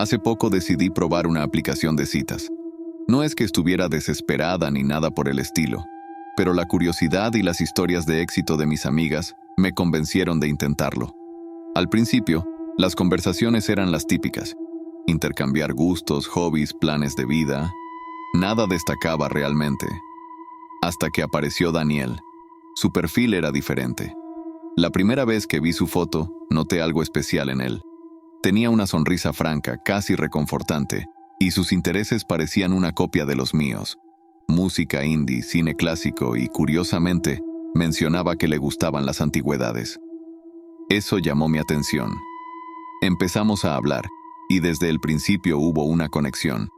Hace poco decidí probar una aplicación de citas. No es que estuviera desesperada ni nada por el estilo, pero la curiosidad y las historias de éxito de mis amigas me convencieron de intentarlo. Al principio, las conversaciones eran las típicas: intercambiar gustos, hobbies, planes de vida. Nada destacaba realmente. Hasta que apareció Daniel. Su perfil era diferente. La primera vez que vi su foto, noté algo especial en él. Tenía una sonrisa franca, casi reconfortante, y sus intereses parecían una copia de los míos. Música indie, cine clásico y, curiosamente, mencionaba que le gustaban las antigüedades. Eso llamó mi atención. Empezamos a hablar, y desde el principio hubo una conexión.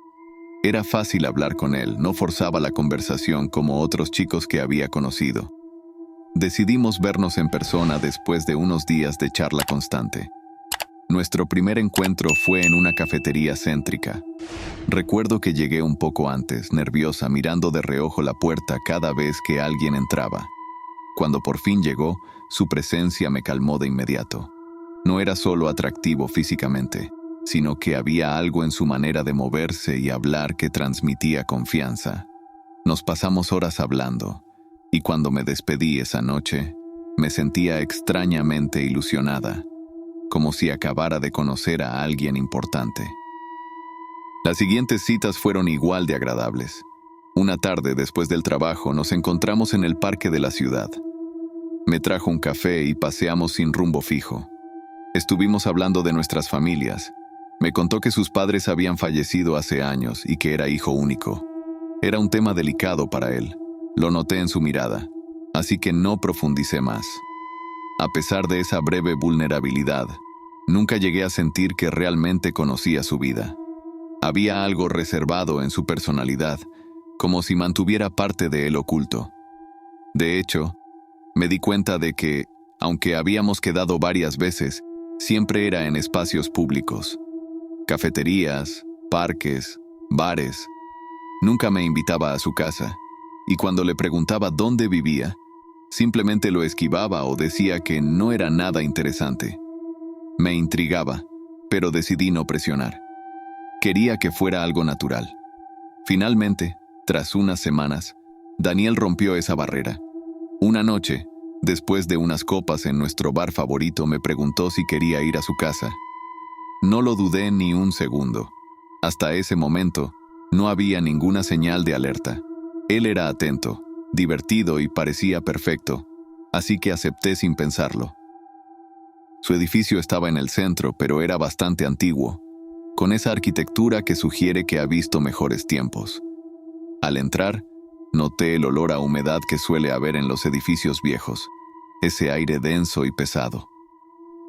Era fácil hablar con él, no forzaba la conversación como otros chicos que había conocido. Decidimos vernos en persona después de unos días de charla constante. Nuestro primer encuentro fue en una cafetería céntrica. Recuerdo que llegué un poco antes, nerviosa, mirando de reojo la puerta cada vez que alguien entraba. Cuando por fin llegó, su presencia me calmó de inmediato. No era solo atractivo físicamente, sino que había algo en su manera de moverse y hablar que transmitía confianza. Nos pasamos horas hablando, y cuando me despedí esa noche, me sentía extrañamente ilusionada, como si acabara de conocer a alguien importante. Las siguientes citas fueron igual de agradables. Una tarde, después del trabajo, nos encontramos en el parque de la ciudad. Me trajo un café y paseamos sin rumbo fijo. Estuvimos hablando de nuestras familias. Me contó que sus padres habían fallecido hace años y que era hijo único. Era un tema delicado para él. Lo noté en su mirada, así que no profundicé más. A pesar de esa breve vulnerabilidad, nunca llegué a sentir que realmente conocía su vida. Había algo reservado en su personalidad, como si mantuviera parte de él oculto. De hecho, me di cuenta de que, aunque habíamos quedado varias veces, siempre era en espacios públicos. Cafeterías, parques, bares. Nunca me invitaba a su casa, y cuando le preguntaba dónde vivía, simplemente lo esquivaba o decía que no era nada interesante. Me intrigaba, pero decidí no presionar. Quería que fuera algo natural. Finalmente, tras unas semanas, Daniel rompió esa barrera. Una noche, después de unas copas en nuestro bar favorito, me preguntó si quería ir a su casa. No lo dudé ni un segundo. Hasta ese momento, no había ninguna señal de alerta. Él era atento, divertido y parecía perfecto, así que acepté sin pensarlo. Su edificio estaba en el centro, pero era bastante antiguo, con esa arquitectura que sugiere que ha visto mejores tiempos. Al entrar, noté el olor a humedad que suele haber en los edificios viejos, ese aire denso y pesado.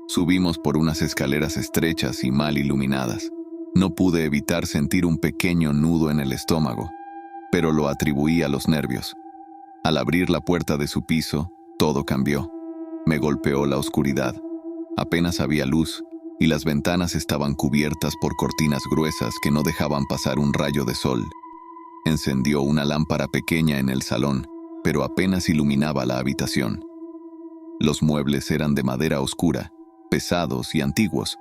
Subimos por unas escaleras estrechas y mal iluminadas. No pude evitar sentir un pequeño nudo en el estómago, pero lo atribuí a los nervios. Al abrir la puerta de su piso, todo cambió. Me golpeó la oscuridad. Apenas había luz, y las ventanas estaban cubiertas por cortinas gruesas que no dejaban pasar un rayo de sol. Encendió una lámpara pequeña en el salón, pero apenas iluminaba la habitación. Los muebles eran de madera oscura, pesados y antiguos.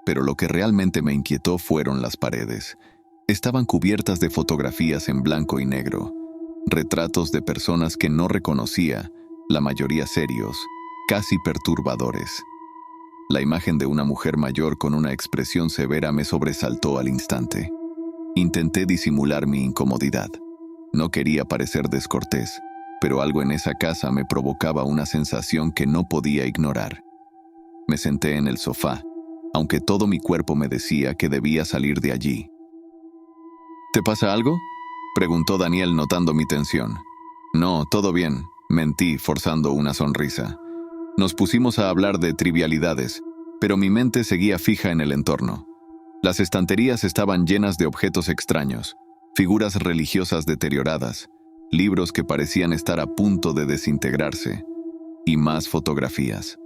Pero lo que realmente me inquietó fueron las paredes. Estaban cubiertas de fotografías en blanco y negro, retratos de personas que no reconocía, la mayoría serios, casi perturbadores. La imagen de una mujer mayor con una expresión severa me sobresaltó al instante. Intenté disimular mi incomodidad. No quería parecer descortés, pero algo en esa casa me provocaba una sensación que no podía ignorar. Me senté en el sofá, aunque todo mi cuerpo me decía que debía salir de allí. ¿Te pasa algo?, preguntó Daniel notando mi tensión. No, todo bien, mentí, forzando una sonrisa. Nos pusimos a hablar de trivialidades, pero mi mente seguía fija en el entorno. Las estanterías estaban llenas de objetos extraños, figuras religiosas deterioradas, libros que parecían estar a punto de desintegrarse, y más fotografías.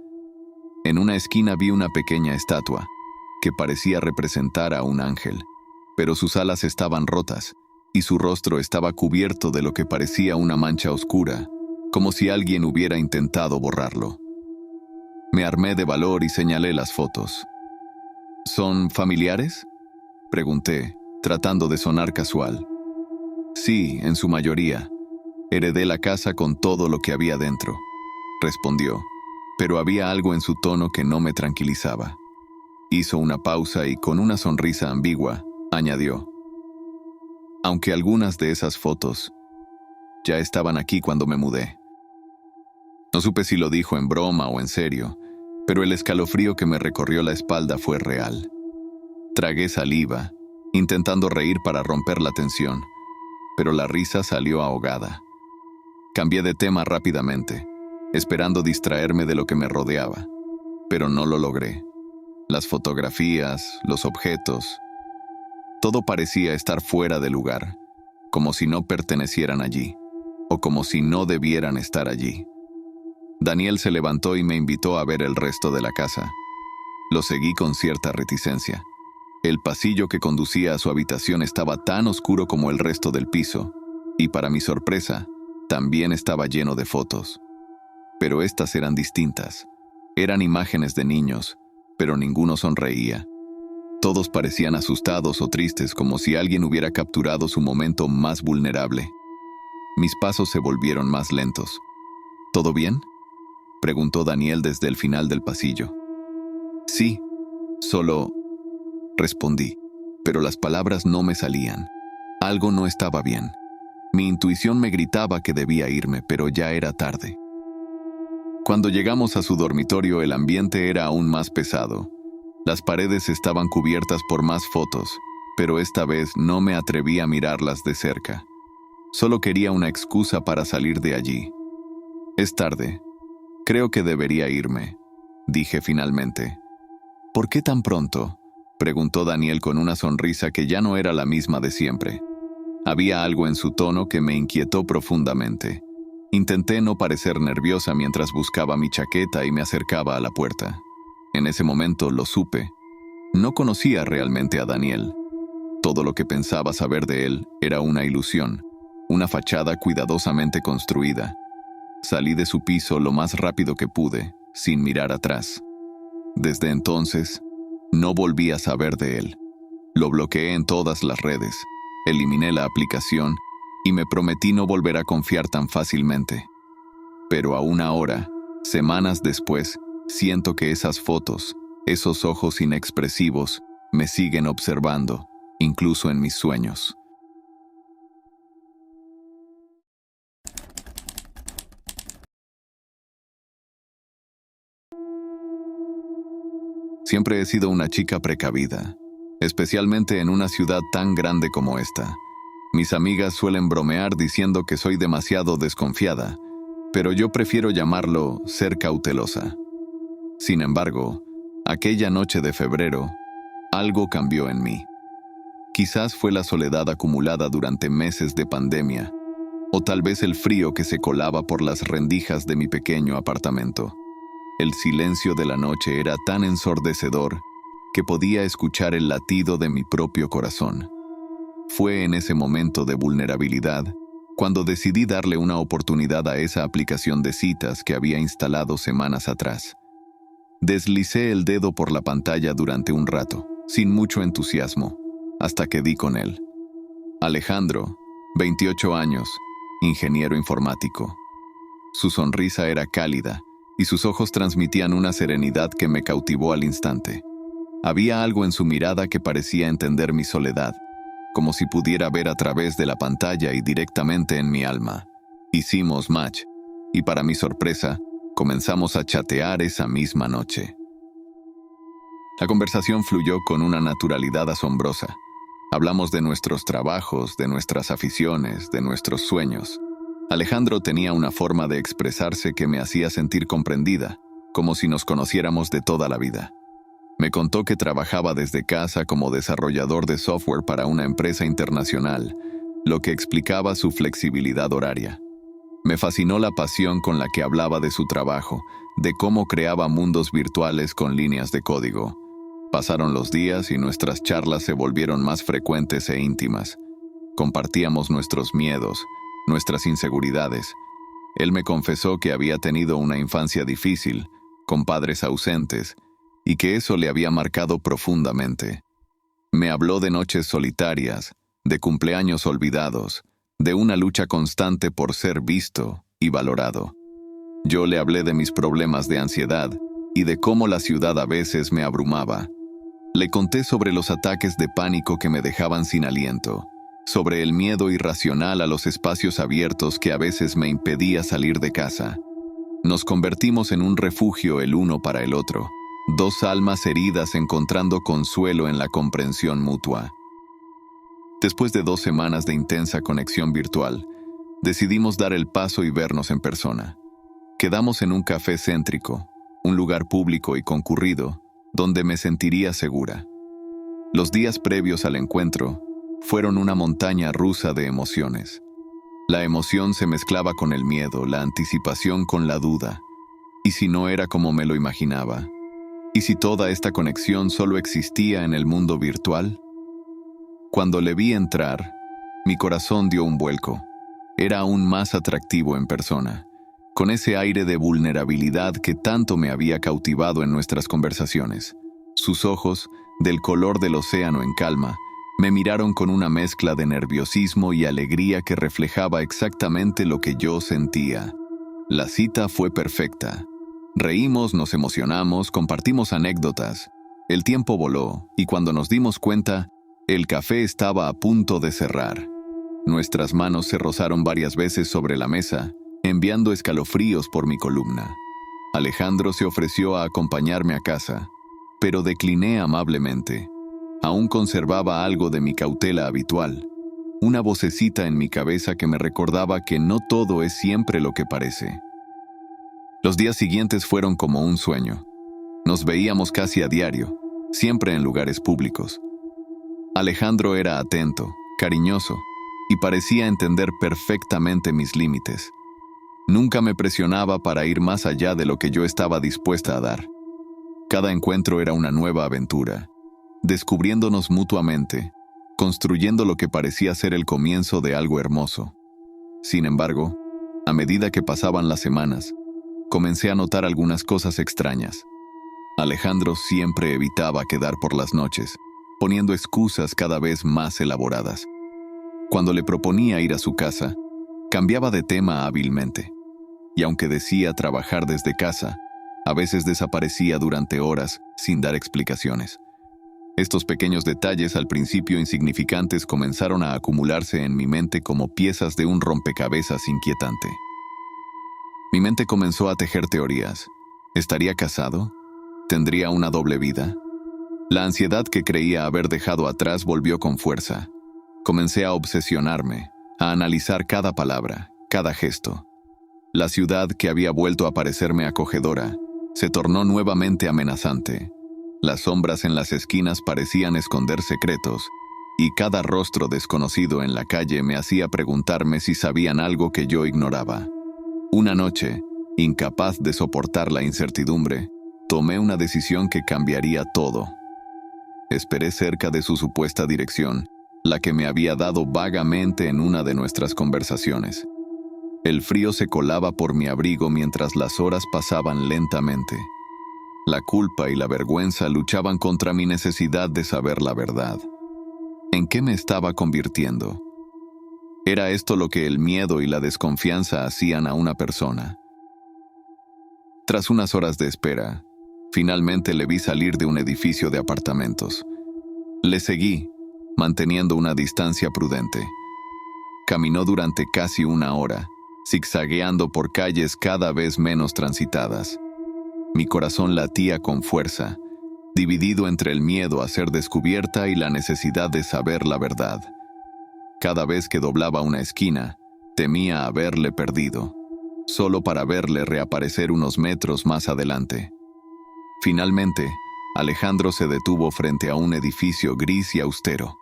En una esquina vi una pequeña estatua, que parecía representar a un ángel, pero sus alas estaban rotas, y su rostro estaba cubierto de lo que parecía una mancha oscura, como si alguien hubiera intentado borrarlo. Me armé de valor y señalé las fotos. ¿Son familiares?, Pregunté, tratando de sonar casual. Sí, en su mayoría. Heredé la casa con todo lo que había dentro, respondió, pero había algo en su tono que no me tranquilizaba. Hizo una pausa y con una sonrisa ambigua, añadió: aunque algunas de esas fotos ya estaban aquí cuando me mudé. No supe si lo dijo en broma o en serio, pero el escalofrío que me recorrió la espalda fue real. Tragué saliva, intentando reír para romper la tensión, pero la risa salió ahogada. Cambié de tema rápidamente, esperando distraerme de lo que me rodeaba, pero no lo logré. Las fotografías, los objetos, todo parecía estar fuera de lugar, como si no pertenecieran allí, o como si no debieran estar allí. Daniel se levantó y me invitó a ver el resto de la casa. Lo seguí con cierta reticencia. El pasillo que conducía a su habitación estaba tan oscuro como el resto del piso, y para mi sorpresa, también estaba lleno de fotos. Pero estas eran distintas. Eran imágenes de niños, pero ninguno sonreía. Todos parecían asustados o tristes, como si alguien hubiera capturado su momento más vulnerable. Mis pasos se volvieron más lentos. ¿Todo bien?, preguntó Daniel desde el final del pasillo. Sí, solo... respondí, pero las palabras no me salían. Algo no estaba bien. Mi intuición me gritaba que debía irme, pero ya era tarde. Cuando llegamos a su dormitorio, el ambiente era aún más pesado. Las paredes estaban cubiertas por más fotos, pero esta vez no me atreví a mirarlas de cerca. Solo quería una excusa para salir de allí. Es tarde. Creo que debería irme, dije finalmente. ¿Por qué tan pronto?, preguntó Daniel con una sonrisa que ya no era la misma de siempre. Había algo en su tono que me inquietó profundamente. Intenté no parecer nerviosa mientras buscaba mi chaqueta y me acercaba a la puerta. En ese momento lo supe. No conocía realmente a Daniel. Todo lo que pensaba saber de él era una ilusión, una fachada cuidadosamente construida. Salí de su piso lo más rápido que pude, sin mirar atrás. Desde entonces, no volví a saber de él. Lo bloqueé en todas las redes, eliminé la aplicación y me prometí no volver a confiar tan fácilmente. Pero aún ahora, semanas después, siento que esas fotos, esos ojos inexpresivos, me siguen observando, incluso en mis sueños. Siempre he sido una chica precavida, especialmente en una ciudad tan grande como esta. Mis amigas suelen bromear diciendo que soy demasiado desconfiada, pero yo prefiero llamarlo ser cautelosa. Sin embargo, aquella noche de febrero, algo cambió en mí. Quizás fue la soledad acumulada durante meses de pandemia, o tal vez el frío que se colaba por las rendijas de mi pequeño apartamento. El silencio de la noche era tan ensordecedor que podía escuchar el latido de mi propio corazón. Fue en ese momento de vulnerabilidad cuando decidí darle una oportunidad a esa aplicación de citas que había instalado semanas atrás. Deslicé el dedo por la pantalla durante un rato, sin mucho entusiasmo, hasta que di con él. Alejandro, 28 años, ingeniero informático. Su sonrisa era cálida y sus ojos transmitían una serenidad que me cautivó al instante. Había algo en su mirada que parecía entender mi soledad, como si pudiera ver a través de la pantalla y directamente en mi alma. Hicimos match, y para mi sorpresa, comenzamos a chatear esa misma noche. La conversación fluyó con una naturalidad asombrosa. Hablamos de nuestros trabajos, de nuestras aficiones, de nuestros sueños. Alejandro tenía una forma de expresarse que me hacía sentir comprendida, como si nos conociéramos de toda la vida. Me contó que trabajaba desde casa como desarrollador de software para una empresa internacional, lo que explicaba su flexibilidad horaria. Me fascinó la pasión con la que hablaba de su trabajo, de cómo creaba mundos virtuales con líneas de código. Pasaron los días y nuestras charlas se volvieron más frecuentes e íntimas. Compartíamos nuestros miedos, nuestras inseguridades. Él me confesó que había tenido una infancia difícil, con padres ausentes, y que eso le había marcado profundamente. Me habló de noches solitarias, de cumpleaños olvidados, de una lucha constante por ser visto y valorado. Yo le hablé de mis problemas de ansiedad y de cómo la ciudad a veces me abrumaba. Le conté sobre los ataques de pánico que me dejaban sin aliento, sobre el miedo irracional a los espacios abiertos que a veces me impedía salir de casa. Nos convertimos en un refugio el uno para el otro, dos almas heridas encontrando consuelo en la comprensión mutua. Después de 2 semanas de intensa conexión virtual, decidimos dar el paso y vernos en persona. Quedamos en un café céntrico, un lugar público y concurrido, donde me sentiría segura. Los días previos al encuentro fueron una montaña rusa de emociones. La emoción se mezclaba con el miedo, la anticipación con la duda. ¿Y si no era como me lo imaginaba? ¿Y si toda esta conexión solo existía en el mundo virtual? Cuando le vi entrar, mi corazón dio un vuelco. Era aún más atractivo en persona, con ese aire de vulnerabilidad que tanto me había cautivado en nuestras conversaciones. Sus ojos, del color del océano en calma, me miraron con una mezcla de nerviosismo y alegría que reflejaba exactamente lo que yo sentía. La cita fue perfecta. Reímos, nos emocionamos, compartimos anécdotas. El tiempo voló, y cuando nos dimos cuenta, el café estaba a punto de cerrar. Nuestras manos se rozaron varias veces sobre la mesa, enviando escalofríos por mi columna. Alejandro se ofreció a acompañarme a casa, pero decliné amablemente. Aún conservaba algo de mi cautela habitual, una vocecita en mi cabeza que me recordaba que no todo es siempre lo que parece. Los días siguientes fueron como un sueño. Nos veíamos casi a diario, siempre en lugares públicos. Alejandro era atento, cariñoso, y parecía entender perfectamente mis límites. Nunca me presionaba para ir más allá de lo que yo estaba dispuesta a dar. Cada encuentro era una nueva aventura, descubriéndonos mutuamente, construyendo lo que parecía ser el comienzo de algo hermoso. Sin embargo, a medida que pasaban las semanas, comencé a notar algunas cosas extrañas. Alejandro siempre evitaba quedar por las noches, poniendo excusas cada vez más elaboradas. Cuando le proponía ir a su casa, cambiaba de tema hábilmente, y aunque decía trabajar desde casa, a veces desaparecía durante horas sin dar explicaciones. Estos pequeños detalles, al principio insignificantes, comenzaron a acumularse en mi mente como piezas de un rompecabezas inquietante. Mi mente comenzó a tejer teorías. ¿Estaría casado? ¿Tendría una doble vida? La ansiedad que creía haber dejado atrás volvió con fuerza. Comencé a obsesionarme, a analizar cada palabra, cada gesto. La ciudad, que había vuelto a parecerme acogedora, se tornó nuevamente amenazante. Las sombras en las esquinas parecían esconder secretos, y cada rostro desconocido en la calle me hacía preguntarme si sabían algo que yo ignoraba. Una noche, incapaz de soportar la incertidumbre, tomé una decisión que cambiaría todo. Esperé cerca de su supuesta dirección, la que me había dado vagamente en una de nuestras conversaciones. El frío se colaba por mi abrigo mientras las horas pasaban lentamente. La culpa y la vergüenza luchaban contra mi necesidad de saber la verdad. ¿En qué me estaba convirtiendo? ¿Era esto lo que el miedo y la desconfianza hacían a una persona? Tras unas horas de espera, finalmente le vi salir de un edificio de apartamentos. Le seguí, manteniendo una distancia prudente. Caminó durante casi 1 hora, zigzagueando por calles cada vez menos transitadas. Mi corazón latía con fuerza, dividido entre el miedo a ser descubierta y la necesidad de saber la verdad. Cada vez que doblaba una esquina, temía haberle perdido, solo para verle reaparecer unos metros más adelante. Finalmente, Alejandro se detuvo frente a un edificio gris y austero.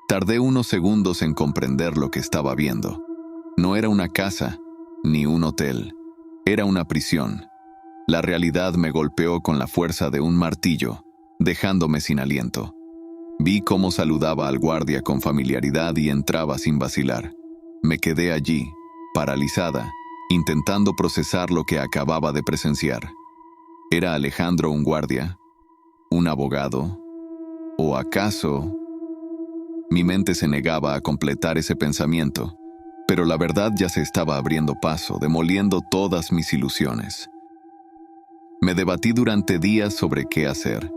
Tardé unos segundos en comprender lo que estaba viendo. No era una casa, ni un hotel. Era una prisión. La realidad me golpeó con la fuerza de un martillo, dejándome sin aliento. Vi cómo saludaba al guardia con familiaridad y entraba sin vacilar. Me quedé allí, paralizada, intentando procesar lo que acababa de presenciar. ¿Era Alejandro un guardia? ¿Un abogado? ¿O acaso Mi mente se negaba a completar ese pensamiento, pero la verdad ya se estaba abriendo paso, demoliendo todas mis ilusiones. Me debatí durante días sobre qué hacer.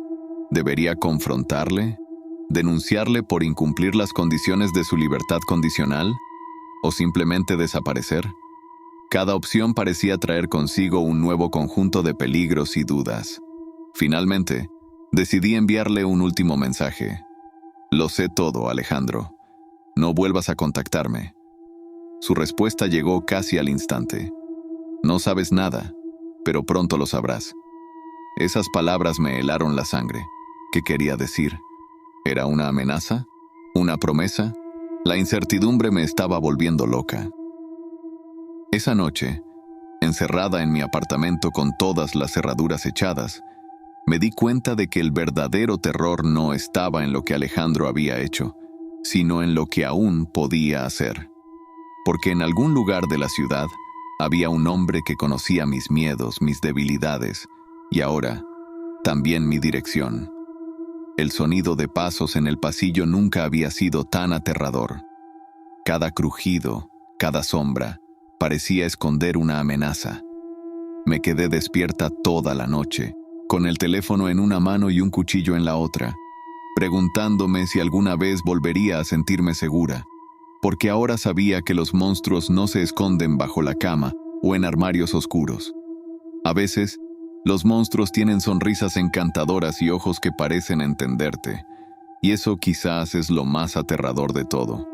¿Debería confrontarle? ¿Denunciarle por incumplir las condiciones de su libertad condicional? ¿O simplemente desaparecer? Cada opción parecía traer consigo un nuevo conjunto de peligros y dudas. Finalmente, decidí enviarle un último mensaje. Lo sé todo, Alejandro. No vuelvas a contactarme. Su respuesta llegó casi al instante. No sabes nada, pero pronto lo sabrás. Esas palabras me helaron la sangre. ¿Qué quería decir? ¿Era una amenaza? ¿Una promesa? La incertidumbre me estaba volviendo loca. Esa noche, encerrada en mi apartamento con todas las cerraduras echadas, me di cuenta de que el verdadero terror no estaba en lo que Alejandro había hecho, sino en lo que aún podía hacer. Porque en algún lugar de la ciudad había un hombre que conocía mis miedos, mis debilidades, y ahora, también mi dirección. El sonido de pasos en el pasillo nunca había sido tan aterrador. Cada crujido, cada sombra, parecía esconder una amenaza. Me quedé despierta toda la noche, con el teléfono en una mano y un cuchillo en la otra, preguntándome si alguna vez volvería a sentirme segura, porque ahora sabía que los monstruos no se esconden bajo la cama o en armarios oscuros. A veces, los monstruos tienen sonrisas encantadoras y ojos que parecen entenderte, y eso quizás es lo más aterrador de todo.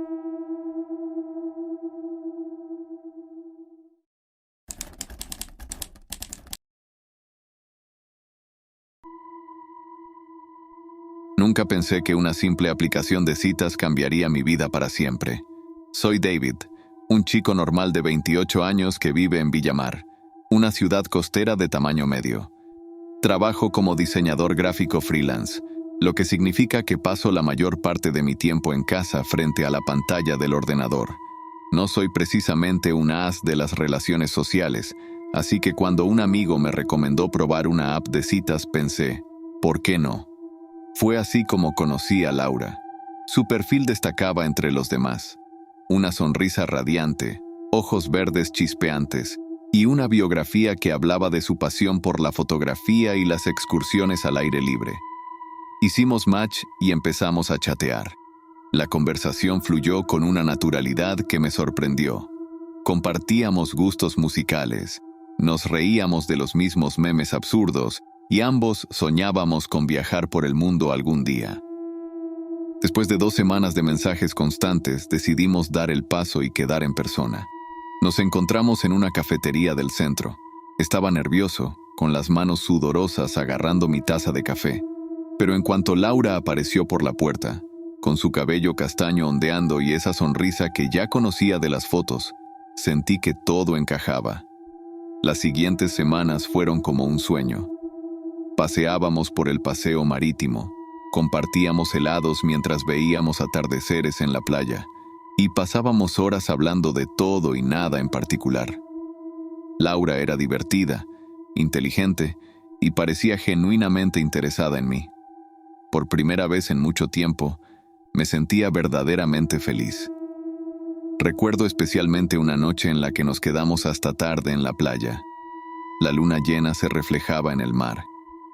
Nunca pensé que una simple aplicación de citas cambiaría mi vida para siempre. Soy David, un chico normal de 28 años que vive en Villamar, una ciudad costera de tamaño medio. Trabajo como diseñador gráfico freelance, lo que significa que paso la mayor parte de mi tiempo en casa frente a la pantalla del ordenador. No soy precisamente un as de las relaciones sociales, así que cuando un amigo me recomendó probar una app de citas pensé, ¿por qué no? Fue así como conocí a Laura. Su perfil destacaba entre los demás. Una sonrisa radiante, ojos verdes chispeantes y una biografía que hablaba de su pasión por la fotografía y las excursiones al aire libre. Hicimos match y empezamos a chatear. La conversación fluyó con una naturalidad que me sorprendió. Compartíamos gustos musicales, nos reíamos de los mismos memes absurdos y ambos soñábamos con viajar por el mundo algún día. Después de 2 semanas de mensajes constantes, decidimos dar el paso y quedar en persona. Nos encontramos en una cafetería del centro. Estaba nervioso, con las manos sudorosas agarrando mi taza de café. Pero en cuanto Laura apareció por la puerta, con su cabello castaño ondeando y esa sonrisa que ya conocía de las fotos, sentí que todo encajaba. Las siguientes semanas fueron como un sueño. Paseábamos por el paseo marítimo, compartíamos helados mientras veíamos atardeceres en la playa y pasábamos horas hablando de todo y nada en particular. Laura era divertida, inteligente y parecía genuinamente interesada en mí. Por primera vez en mucho tiempo, me sentía verdaderamente feliz. Recuerdo especialmente una noche en la que nos quedamos hasta tarde en la playa. La luna llena se reflejaba en el mar,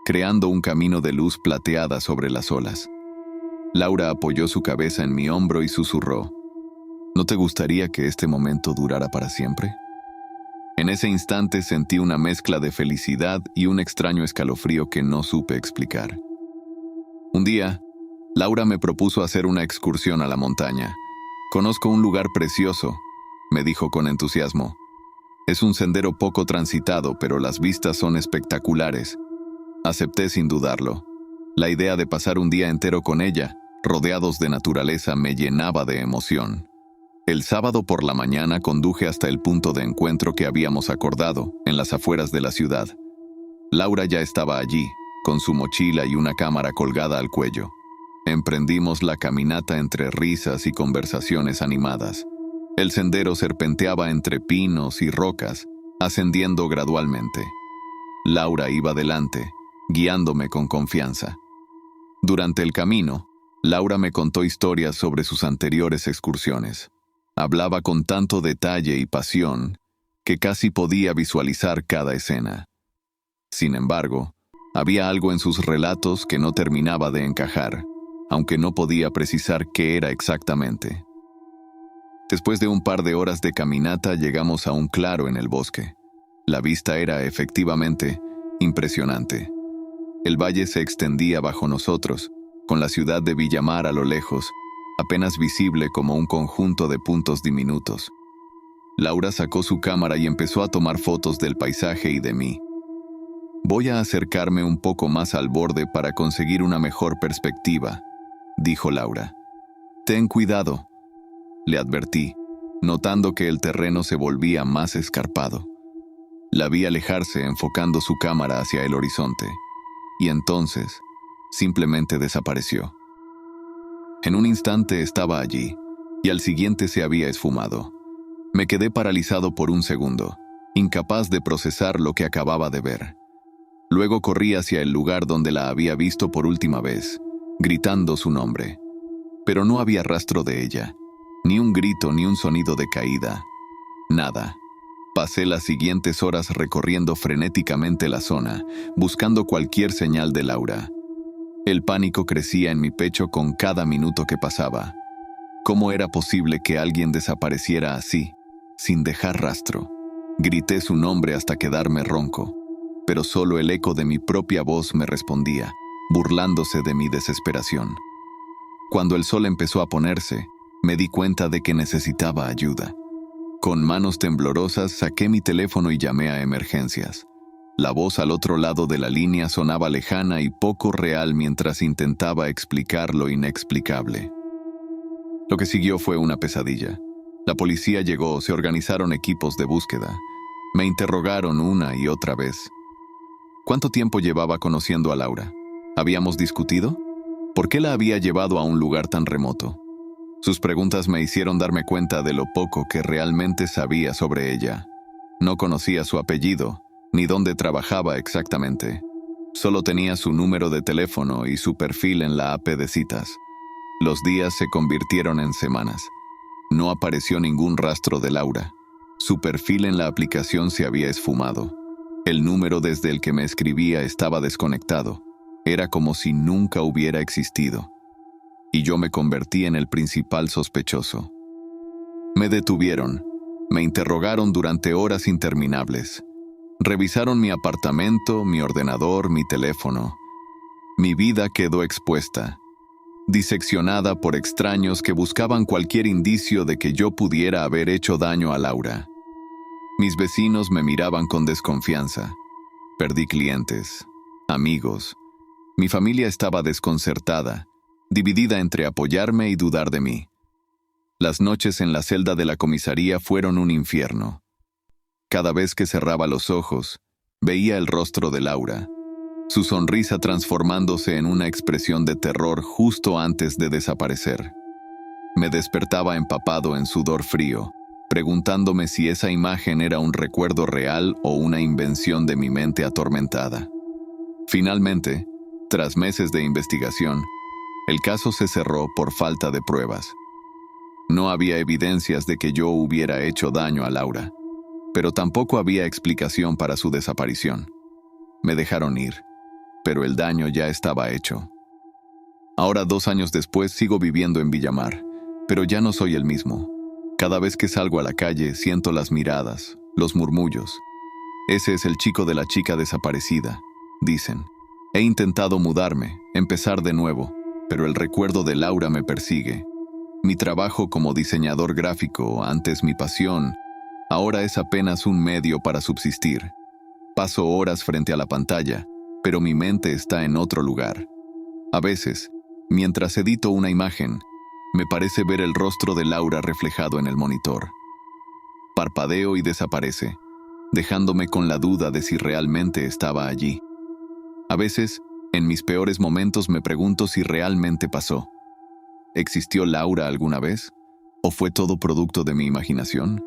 creando un camino de luz plateada sobre las olas. Laura apoyó su cabeza en mi hombro y susurró, ¿no te gustaría que este momento durara para siempre? En ese instante sentí una mezcla de felicidad y un extraño escalofrío que no supe explicar. Un día, Laura me propuso hacer una excursión a la montaña. Conozco un lugar precioso, me dijo con entusiasmo. Es un sendero poco transitado, pero las vistas son espectaculares. Acepté sin dudarlo. La idea de pasar un día entero con ella, rodeados de naturaleza, me llenaba de emoción. El sábado por la mañana conduje hasta el punto de encuentro que habíamos acordado, en las afueras de la ciudad. Laura ya estaba allí, con su mochila y una cámara colgada al cuello. Emprendimos la caminata entre risas y conversaciones animadas. El sendero serpenteaba entre pinos y rocas, ascendiendo gradualmente. Laura iba delante, guiándome con confianza. Durante el camino, Laura me contó historias sobre sus anteriores excursiones. Hablaba con tanto detalle y pasión que casi podía visualizar cada escena. Sin embargo, había algo en sus relatos que no terminaba de encajar, aunque no podía precisar qué era exactamente. Después de un par de horas de caminata llegamos a un claro en el bosque. La vista era efectivamente impresionante. El valle se extendía bajo nosotros, con la ciudad de Villamar a lo lejos, apenas visible como un conjunto de puntos diminutos. Laura sacó su cámara y empezó a tomar fotos del paisaje y de mí. «Voy a acercarme un poco más al borde para conseguir una mejor perspectiva», dijo Laura. «Ten cuidado», le advertí, notando que el terreno se volvía más escarpado. La vi alejarse enfocando su cámara hacia el horizonte, y entonces simplemente desapareció. En un instante estaba allí, y al siguiente se había esfumado. Me quedé paralizado por un segundo, incapaz de procesar lo que acababa de ver. Luego corrí hacia el lugar donde la había visto por última vez, gritando su nombre. Pero no había rastro de ella, ni un grito ni un sonido de caída. Nada. Pasé las siguientes horas recorriendo frenéticamente la zona, buscando cualquier señal de Laura. El pánico crecía en mi pecho con cada minuto que pasaba. ¿Cómo era posible que alguien desapareciera así, sin dejar rastro? Grité su nombre hasta quedarme ronco, pero solo el eco de mi propia voz me respondía, burlándose de mi desesperación. Cuando el sol empezó a ponerse, me di cuenta de que necesitaba ayuda. Con manos temblorosas saqué mi teléfono y llamé a emergencias. La voz al otro lado de la línea sonaba lejana y poco real mientras intentaba explicar lo inexplicable. Lo que siguió fue una pesadilla. La policía llegó, se organizaron equipos de búsqueda. Me interrogaron una y otra vez. ¿Cuánto tiempo llevaba conociendo a Laura? ¿Habíamos discutido? ¿Por qué la había llevado a un lugar tan remoto? Sus preguntas me hicieron darme cuenta de lo poco que realmente sabía sobre ella. No conocía su apellido, ni dónde trabajaba exactamente. Solo tenía su número de teléfono y su perfil en la app de citas. Los días se convirtieron en semanas. No apareció ningún rastro de Laura. Su perfil en la aplicación se había esfumado. El número desde el que me escribía estaba desconectado. Era como si nunca hubiera existido. Y yo me convertí en el principal sospechoso. Me detuvieron. Me interrogaron durante horas interminables. Revisaron mi apartamento, mi ordenador, mi teléfono. Mi vida quedó expuesta, diseccionada por extraños que buscaban cualquier indicio de que yo pudiera haber hecho daño a Laura. Mis vecinos me miraban con desconfianza. Perdí clientes, amigos. Mi familia estaba desconcertada, dividida entre apoyarme y dudar de mí. Las noches en la celda de la comisaría fueron un infierno. Cada vez que cerraba los ojos, veía el rostro de Laura, su sonrisa transformándose en una expresión de terror justo antes de desaparecer. Me despertaba empapado en sudor frío, preguntándome si esa imagen era un recuerdo real o una invención de mi mente atormentada. Finalmente, tras meses de investigación, el caso se cerró por falta de pruebas. No había evidencias de que yo hubiera hecho daño a Laura, pero tampoco había explicación para su desaparición. Me dejaron ir, pero el daño ya estaba hecho. Ahora, 2 años después, sigo viviendo en Villamar, pero ya no soy el mismo. Cada vez que salgo a la calle, siento las miradas, los murmullos. Ese es el chico de la chica desaparecida, dicen. He intentado mudarme, empezar de nuevo, pero el recuerdo de Laura me persigue. Mi trabajo como diseñador gráfico, antes mi pasión, ahora es apenas un medio para subsistir. Paso horas frente a la pantalla, pero mi mente está en otro lugar. A veces, mientras edito una imagen, me parece ver el rostro de Laura reflejado en el monitor. Parpadeo y desaparece, dejándome con la duda de si realmente estaba allí. A veces, en mis peores momentos me pregunto si realmente pasó. ¿Existió Laura alguna vez? ¿O fue todo producto de mi imaginación?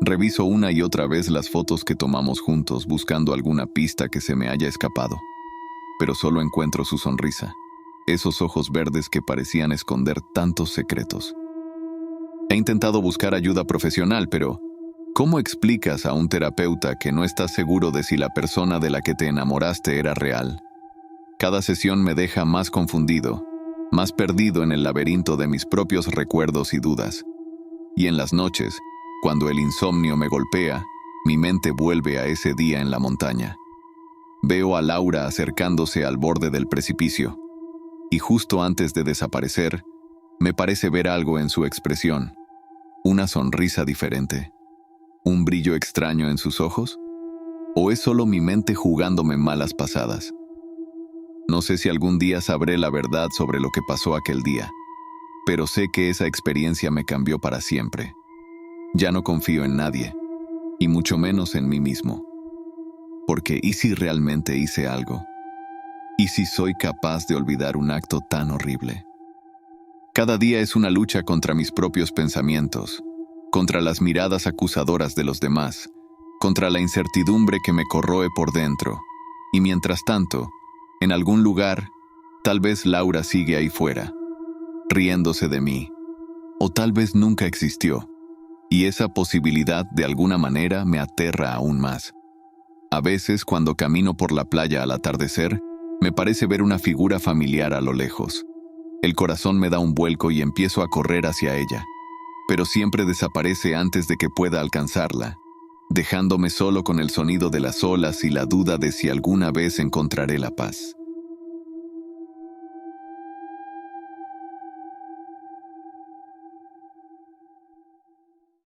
Reviso una y otra vez las fotos que tomamos juntos buscando alguna pista que se me haya escapado. Pero solo encuentro su sonrisa, esos ojos verdes que parecían esconder tantos secretos. He intentado buscar ayuda profesional, pero ¿cómo explicas a un terapeuta que no estás seguro de si la persona de la que te enamoraste era real? Cada sesión me deja más confundido, más perdido en el laberinto de mis propios recuerdos y dudas. Y en las noches, cuando el insomnio me golpea, mi mente vuelve a ese día en la montaña. Veo a Laura acercándose al borde del precipicio, y justo antes de desaparecer, me parece ver algo en su expresión, una sonrisa diferente, un brillo extraño en sus ojos, ¿o es solo mi mente jugándome malas pasadas? No sé si algún día sabré la verdad sobre lo que pasó aquel día, pero sé que esa experiencia me cambió para siempre. Ya no confío en nadie, y mucho menos en mí mismo. Porque ¿y si realmente hice algo? ¿Y si soy capaz de olvidar un acto tan horrible? Cada día es una lucha contra mis propios pensamientos, contra las miradas acusadoras de los demás, contra la incertidumbre que me corroe por dentro. Y mientras tanto, en algún lugar, tal vez Laura sigue ahí fuera, riéndose de mí. O tal vez nunca existió, y esa posibilidad de alguna manera me aterra aún más. A veces, cuando camino por la playa al atardecer, me parece ver una figura familiar a lo lejos. El corazón me da un vuelco y empiezo a correr hacia ella, pero siempre desaparece antes de que pueda alcanzarla, dejándome solo con el sonido de las olas y la duda de si alguna vez encontraré la paz.